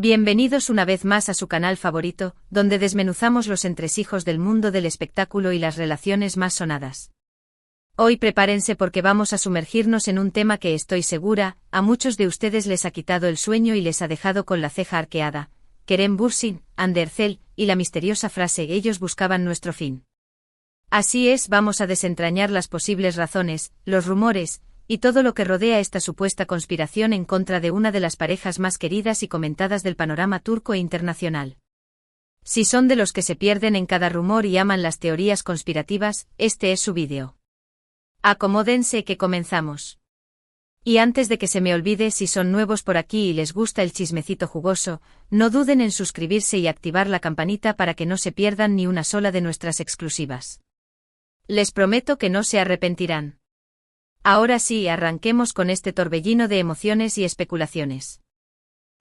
Bienvenidos una vez más a su canal favorito, donde desmenuzamos los entresijos del mundo del espectáculo y las relaciones más sonadas. Hoy prepárense porque vamos a sumergirnos en un tema que estoy segura, a muchos de ustedes les ha quitado el sueño y les ha dejado con la ceja arqueada. Kerem Bürsin, Hande Erçel, y la misteriosa frase «ellos buscaban nuestro fin». Así es, vamos a desentrañar las posibles razones, los rumores, y todo lo que rodea esta supuesta conspiración en contra de una de las parejas más queridas y comentadas del panorama turco e internacional. Si son de los que se pierden en cada rumor y aman las teorías conspirativas, este es su vídeo. Acomódense que comenzamos. Y antes de que se me olvide, si son nuevos por aquí y les gusta el chismecito jugoso, no duden en suscribirse y activar la campanita para que no se pierdan ni una sola de nuestras exclusivas. Les prometo que no se arrepentirán. Ahora sí, arranquemos con este torbellino de emociones y especulaciones.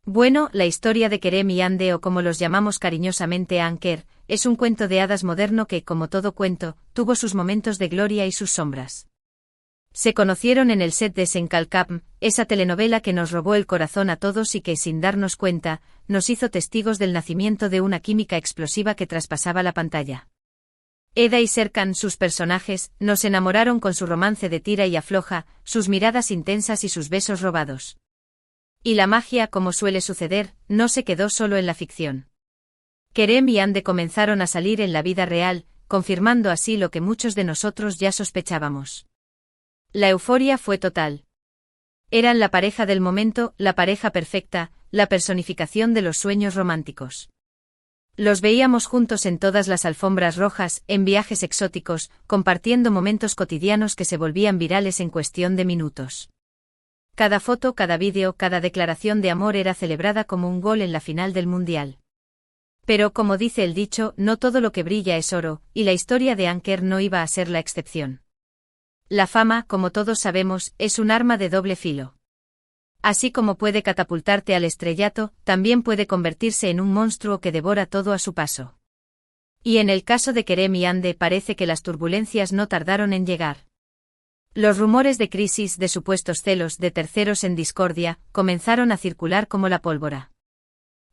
Bueno, la historia de Kerem y Hande, o como los llamamos cariñosamente Anker, es un cuento de hadas moderno que, como todo cuento, tuvo sus momentos de gloria y sus sombras. Se conocieron en el set de Sen Kalkam, esa telenovela que nos robó el corazón a todos y que, sin darnos cuenta, nos hizo testigos del nacimiento de una química explosiva que traspasaba la pantalla. Eda y Serkan, sus personajes, nos enamoraron con su romance de tira y afloja, sus miradas intensas y sus besos robados. Y la magia, como suele suceder, no se quedó solo en la ficción. Kerem y Hande comenzaron a salir en la vida real, confirmando así lo que muchos de nosotros ya sospechábamos. La euforia fue total. Eran la pareja del momento, la pareja perfecta, la personificación de los sueños románticos. Los veíamos juntos en todas las alfombras rojas, en viajes exóticos, compartiendo momentos cotidianos que se volvían virales en cuestión de minutos. Cada foto, cada vídeo, cada declaración de amor era celebrada como un gol en la final del Mundial. Pero como dice el dicho, no todo lo que brilla es oro, y la historia de Anker no iba a ser la excepción. La fama, como todos sabemos, es un arma de doble filo. Así como puede catapultarte al estrellato, también puede convertirse en un monstruo que devora todo a su paso. Y en el caso de Kerem y Hande parece que las turbulencias no tardaron en llegar. Los rumores de crisis, de supuestos celos, de terceros en discordia, comenzaron a circular como la pólvora.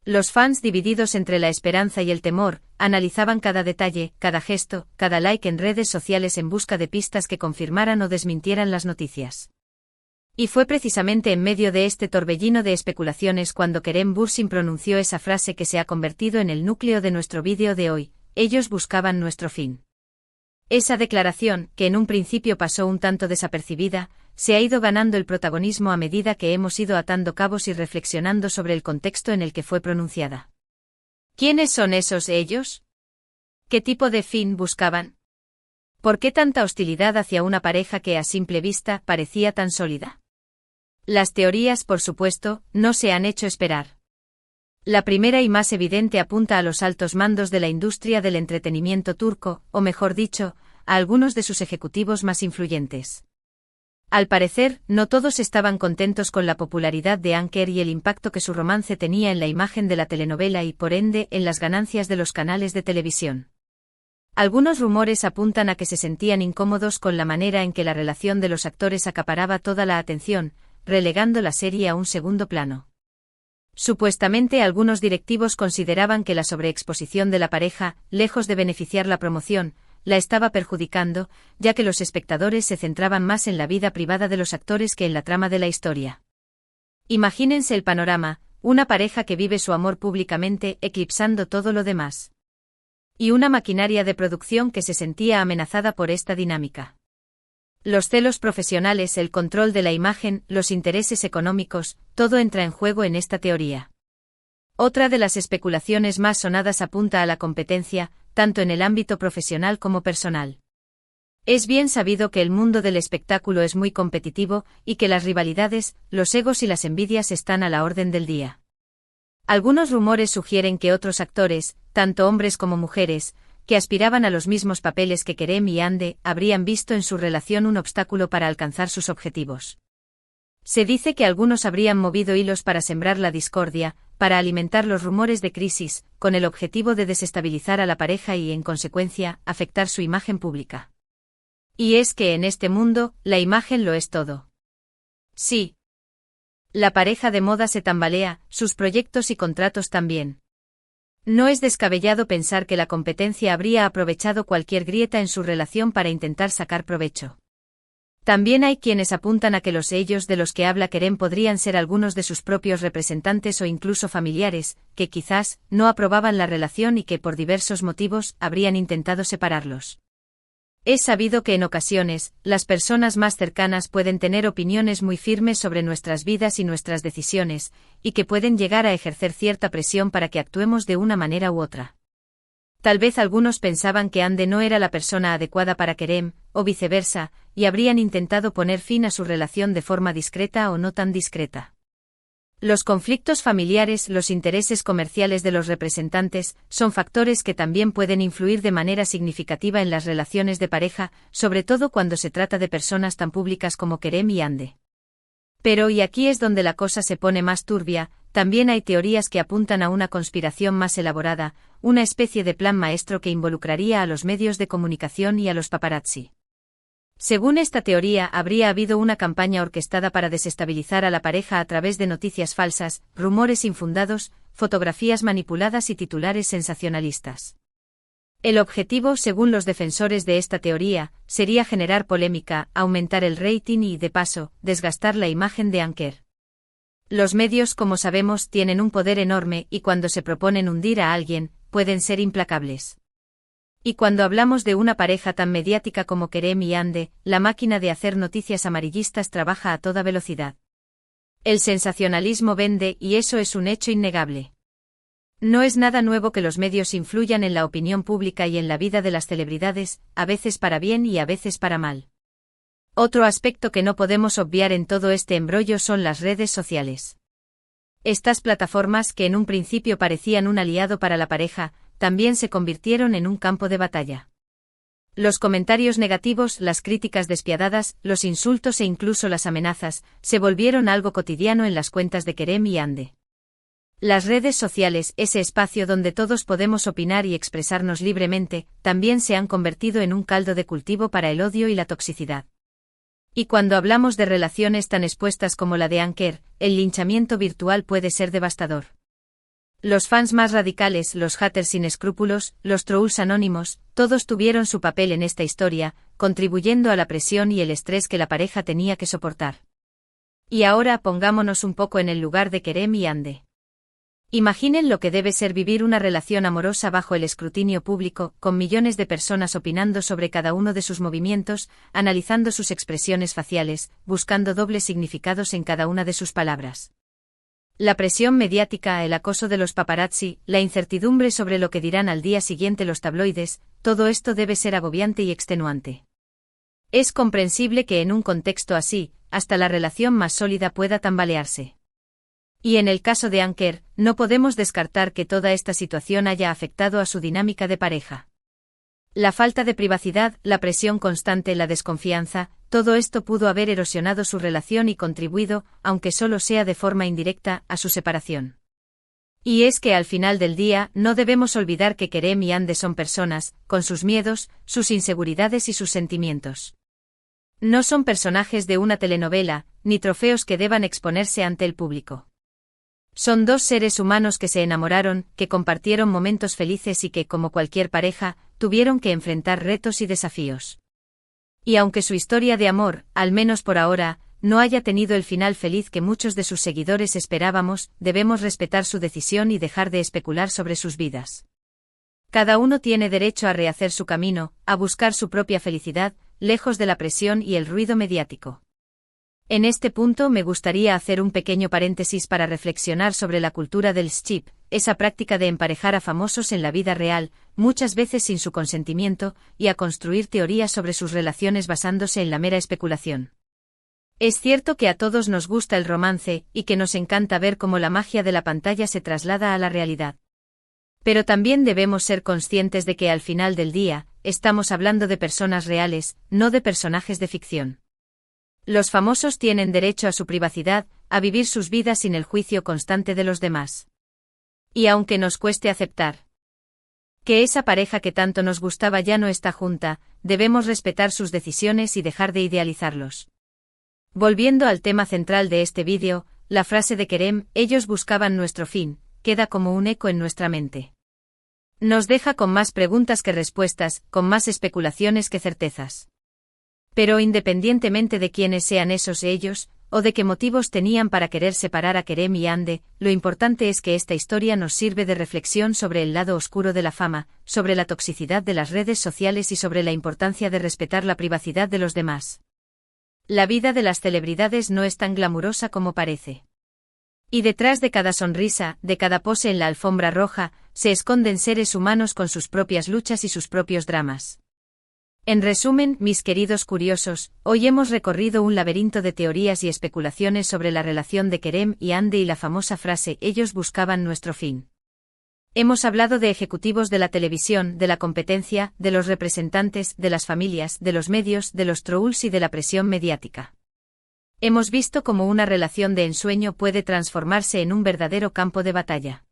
Los fans, divididos entre la esperanza y el temor, analizaban cada detalle, cada gesto, cada like en redes sociales en busca de pistas que confirmaran o desmintieran las noticias. Y fue precisamente en medio de este torbellino de especulaciones cuando Kerem Bürsin pronunció esa frase que se ha convertido en el núcleo de nuestro vídeo de hoy: ellos buscaban nuestro fin. Esa declaración, que en un principio pasó un tanto desapercibida, se ha ido ganando el protagonismo a medida que hemos ido atando cabos y reflexionando sobre el contexto en el que fue pronunciada. ¿Quiénes son esos ellos? ¿Qué tipo de fin buscaban? ¿Por qué tanta hostilidad hacia una pareja que a simple vista parecía tan sólida? Las teorías, por supuesto, no se han hecho esperar. La primera y más evidente apunta a los altos mandos de la industria del entretenimiento turco, o mejor dicho, a algunos de sus ejecutivos más influyentes. Al parecer, no todos estaban contentos con la popularidad de Anker y el impacto que su romance tenía en la imagen de la telenovela y, por ende, en las ganancias de los canales de televisión. Algunos rumores apuntan a que se sentían incómodos con la manera en que la relación de los actores acaparaba toda la atención, relegando la serie a un segundo plano. Supuestamente algunos directivos consideraban que la sobreexposición de la pareja, lejos de beneficiar la promoción, la estaba perjudicando, ya que los espectadores se centraban más en la vida privada de los actores que en la trama de la historia. Imagínense el panorama: una pareja que vive su amor públicamente, eclipsando todo lo demás. Y una maquinaria de producción que se sentía amenazada por esta dinámica. Los celos profesionales, el control de la imagen, los intereses económicos, todo entra en juego en esta teoría. Otra de las especulaciones más sonadas apunta a la competencia, tanto en el ámbito profesional como personal. Es bien sabido que el mundo del espectáculo es muy competitivo, y que las rivalidades, los egos y las envidias están a la orden del día. Algunos rumores sugieren que otros actores, tanto hombres como mujeres, que aspiraban a los mismos papeles que Kerem y Hande, habrían visto en su relación un obstáculo para alcanzar sus objetivos. Se dice que algunos habrían movido hilos para sembrar la discordia, para alimentar los rumores de crisis, con el objetivo de desestabilizar a la pareja y, en consecuencia, afectar su imagen pública. Y es que en este mundo, la imagen lo es todo. Sí. La pareja de moda se tambalea, sus proyectos y contratos también. No es descabellado pensar que la competencia habría aprovechado cualquier grieta en su relación para intentar sacar provecho. También hay quienes apuntan a que los ellos de los que habla Kerem podrían ser algunos de sus propios representantes o incluso familiares, que quizás no aprobaban la relación y que por diversos motivos habrían intentado separarlos. Es sabido que en ocasiones, las personas más cercanas pueden tener opiniones muy firmes sobre nuestras vidas y nuestras decisiones, y que pueden llegar a ejercer cierta presión para que actuemos de una manera u otra. Tal vez algunos pensaban que Hande no era la persona adecuada para Kerem, o viceversa, y habrían intentado poner fin a su relación de forma discreta o no tan discreta. Los conflictos familiares, los intereses comerciales de los representantes, son factores que también pueden influir de manera significativa en las relaciones de pareja, sobre todo cuando se trata de personas tan públicas como Kerem y Hande. Pero y aquí es donde la cosa se pone más turbia, también hay teorías que apuntan a una conspiración más elaborada, una especie de plan maestro que involucraría a los medios de comunicación y a los paparazzi. Según esta teoría, habría habido una campaña orquestada para desestabilizar a la pareja a través de noticias falsas, rumores infundados, fotografías manipuladas y titulares sensacionalistas. El objetivo, según los defensores de esta teoría, sería generar polémica, aumentar el rating y, de paso, desgastar la imagen de Anker. Los medios, como sabemos, tienen un poder enorme y cuando se proponen hundir a alguien, pueden ser implacables. Y cuando hablamos de una pareja tan mediática como Kerem y Hande, la máquina de hacer noticias amarillistas trabaja a toda velocidad. El sensacionalismo vende y eso es un hecho innegable. No es nada nuevo que los medios influyan en la opinión pública y en la vida de las celebridades, a veces para bien y a veces para mal. Otro aspecto que no podemos obviar en todo este embrollo son las redes sociales. Estas plataformas, que en un principio parecían un aliado para la pareja, también se convirtieron en un campo de batalla. Los comentarios negativos, las críticas despiadadas, los insultos e incluso las amenazas, se volvieron algo cotidiano en las cuentas de Kerem y Hande. Las redes sociales, ese espacio donde todos podemos opinar y expresarnos libremente, también se han convertido en un caldo de cultivo para el odio y la toxicidad. Y cuando hablamos de relaciones tan expuestas como la de Anker, el linchamiento virtual puede ser devastador. Los fans más radicales, los haters sin escrúpulos, los trolls anónimos, todos tuvieron su papel en esta historia, contribuyendo a la presión y el estrés que la pareja tenía que soportar. Y ahora pongámonos un poco en el lugar de Kerem y Hande. Imaginen lo que debe ser vivir una relación amorosa bajo el escrutinio público, con millones de personas opinando sobre cada uno de sus movimientos, analizando sus expresiones faciales, buscando dobles significados en cada una de sus palabras. La presión mediática, el acoso de los paparazzi, la incertidumbre sobre lo que dirán al día siguiente los tabloides, todo esto debe ser agobiante y extenuante. Es comprensible que en un contexto así, hasta la relación más sólida pueda tambalearse. Y en el caso de Anker, no podemos descartar que toda esta situación haya afectado a su dinámica de pareja. La falta de privacidad, la presión constante, la desconfianza, todo esto pudo haber erosionado su relación y contribuido, aunque solo sea de forma indirecta, a su separación. Y es que al final del día, no debemos olvidar que Kerem y Hande son personas, con sus miedos, sus inseguridades y sus sentimientos. No son personajes de una telenovela, ni trofeos que deban exponerse ante el público. Son dos seres humanos que se enamoraron, que compartieron momentos felices y que, como cualquier pareja, tuvieron que enfrentar retos y desafíos. Y aunque su historia de amor, al menos por ahora, no haya tenido el final feliz que muchos de sus seguidores esperábamos, debemos respetar su decisión y dejar de especular sobre sus vidas. Cada uno tiene derecho a rehacer su camino, a buscar su propia felicidad, lejos de la presión y el ruido mediático. En este punto me gustaría hacer un pequeño paréntesis para reflexionar sobre la cultura del ship, esa práctica de emparejar a famosos en la vida real, muchas veces sin su consentimiento, y a construir teorías sobre sus relaciones basándose en la mera especulación. Es cierto que a todos nos gusta el romance, y que nos encanta ver cómo la magia de la pantalla se traslada a la realidad. Pero también debemos ser conscientes de que al final del día, estamos hablando de personas reales, no de personajes de ficción. Los famosos tienen derecho a su privacidad, a vivir sus vidas sin el juicio constante de los demás. Y aunque nos cueste aceptar que esa pareja que tanto nos gustaba ya no está junta, debemos respetar sus decisiones y dejar de idealizarlos. Volviendo al tema central de este vídeo, la frase de Kerem, ellos buscaban nuestro fin, queda como un eco en nuestra mente. Nos deja con más preguntas que respuestas, con más especulaciones que certezas. Pero independientemente de quiénes sean esos ellos, o de qué motivos tenían para querer separar a Kerem y Hande, lo importante es que esta historia nos sirve de reflexión sobre el lado oscuro de la fama, sobre la toxicidad de las redes sociales y sobre la importancia de respetar la privacidad de los demás. La vida de las celebridades no es tan glamurosa como parece. Y detrás de cada sonrisa, de cada pose en la alfombra roja, se esconden seres humanos con sus propias luchas y sus propios dramas. En resumen, mis queridos curiosos, hoy hemos recorrido un laberinto de teorías y especulaciones sobre la relación de Kerem y Hande y la famosa frase «ellos buscaban nuestro fin». Hemos hablado de ejecutivos de la televisión, de la competencia, de los representantes, de las familias, de los medios, de los trolls y de la presión mediática. Hemos visto cómo una relación de ensueño puede transformarse en un verdadero campo de batalla.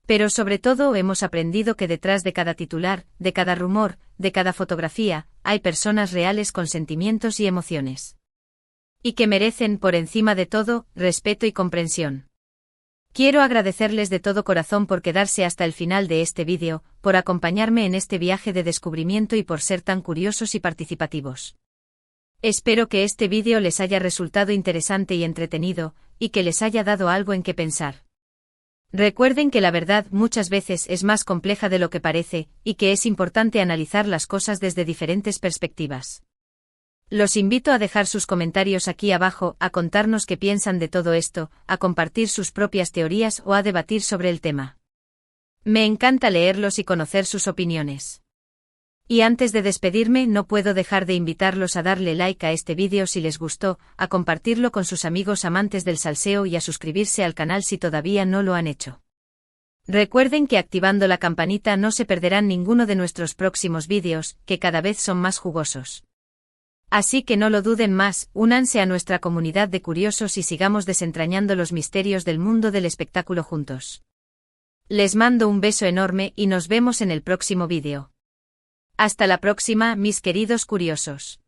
Pero sobre todo hemos aprendido que detrás de cada titular, de cada rumor, de cada fotografía, hay personas reales con sentimientos y emociones. Y que merecen, por encima de todo, respeto y comprensión. Quiero agradecerles de todo corazón por quedarse hasta el final de este vídeo, por acompañarme en este viaje de descubrimiento y por ser tan curiosos y participativos. Espero que este vídeo les haya resultado interesante y entretenido, y que les haya dado algo en qué pensar. Recuerden que la verdad muchas veces es más compleja de lo que parece, y que es importante analizar las cosas desde diferentes perspectivas. Los invito a dejar sus comentarios aquí abajo, a contarnos qué piensan de todo esto, a compartir sus propias teorías o a debatir sobre el tema. Me encanta leerlos y conocer sus opiniones. Y antes de despedirme no puedo dejar de invitarlos a darle like a este vídeo si les gustó, a compartirlo con sus amigos amantes del salseo y a suscribirse al canal si todavía no lo han hecho. Recuerden que activando la campanita no se perderán ninguno de nuestros próximos vídeos, que cada vez son más jugosos. Así que no lo duden más, únanse a nuestra comunidad de curiosos y sigamos desentrañando los misterios del mundo del espectáculo juntos. Les mando un beso enorme y nos vemos en el próximo vídeo. Hasta la próxima, mis queridos curiosos.